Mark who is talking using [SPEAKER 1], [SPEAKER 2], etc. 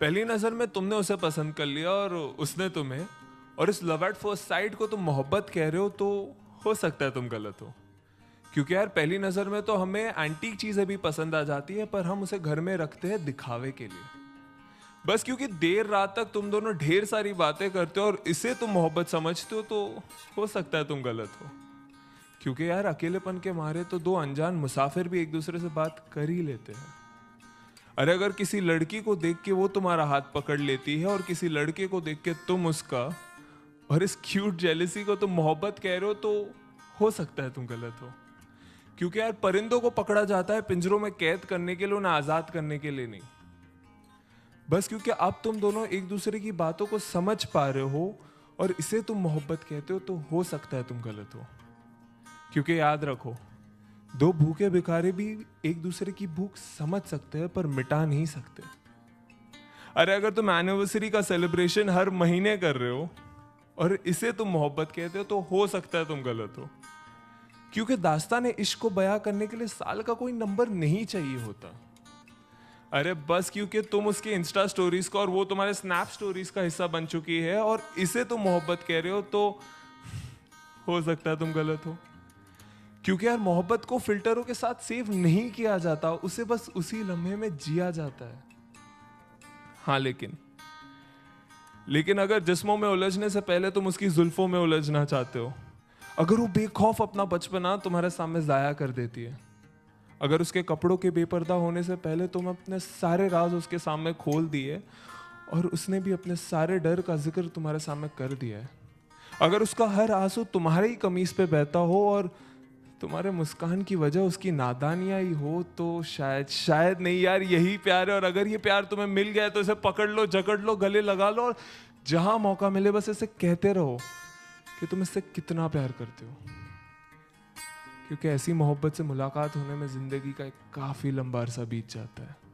[SPEAKER 1] पहली नजर में तुमने उसे पसंद कर लिया और उसने तुम्हें, और इस लव एट फर्स्ट साइट को तुम मोहब्बत कह रहे हो, तो हो सकता है तुम गलत हो। क्योंकि यार पहली नजर में तो हमें एंटीक चीजें भी पसंद आ जाती है, पर हम उसे घर में रखते हैं दिखावे के लिए। बस क्योंकि देर रात तक तुम दोनों ढेर सारी बातें करते हो और इसे तुम मोहब्बत समझते हो, तो हो सकता है तुम गलत हो। क्योंकि यार अकेलेपन के मारे तो दो अनजान मुसाफिर भी एक दूसरे से बात कर ही लेते हैं। अरे अगर किसी लड़की को देख के वो तुम्हारा हाथ पकड़ लेती है और किसी लड़के को देख के तुम उसका, और इस क्यूट जेलिसी को तुम मोहब्बत कह रहे हो, तो हो सकता है तुम गलत हो। क्योंकि यार परिंदों को पकड़ा जाता है पिंजरों में कैद करने के लिए, उन्हें आजाद करने के लिए नहीं। बस क्योंकि अब तुम दोनों एक दूसरे की बातों को समझ पा रहे हो और इसे तुम मोहब्बत कहते हो, तो हो सकता है तुम गलत हो। क्योंकि याद रखो, दो भूखे भिखारी भी एक दूसरे की भूख समझ सकते हैं पर मिटा नहीं सकते। अरे अगर तुम एनिवर्सरी का सेलिब्रेशन हर महीने कर रहे हो और इसे तुम मोहब्बत कहते हो, तो हो सकता है तुम गलत हो। क्योंकि दास्तान इश्क को बयां करने के लिए साल का कोई नंबर नहीं चाहिए होता। अरे बस क्योंकि तुम उसके इंस्टा स्टोरीज का और वो तुम्हारे स्नैप स्टोरीज का हिस्सा बन चुकी है और इसे तुम मोहब्बत कह रहे हो, तो हो सकता है तुम गलत हो। क्योंकि यार मोहब्बत को फिल्टरों के साथ सेव नहीं किया जाता, उसे बस उसी लम्हे में जिया जाता है। हाँ लेकिन अगर जिस्मों में उलझने से पहले तुम उसकी जुल्फों में उलझना चाहते हो, अगर वो बेखौफ अपना बचपना तुम्हारे सामने जाया कर देती है, अगर उसके कपड़ों के बेपर्दा होने से पहले तुम अपने सारे राज उसके सामने खोल दिए और उसने भी अपने सारे डर का जिक्र तुम्हारे सामने कर दिया है, अगर उसका हर आंसू तुम्हारे ही कमीज पे बहता हो और तुम्हारे मुस्कान की वजह उसकी नादानियां ही हो, तो शायद नहीं यार, यही प्यार है। और अगर ये प्यार तुम्हें मिल गया है, तो इसे पकड़ लो, जकड़ लो, गले लगा लो और जहां मौका मिले बस इसे कहते रहो कि तुम इससे कितना प्यार करते हो। क्योंकि ऐसी मोहब्बत से मुलाकात होने में जिंदगी का एक काफी लंबा अरसा बीत जाता है।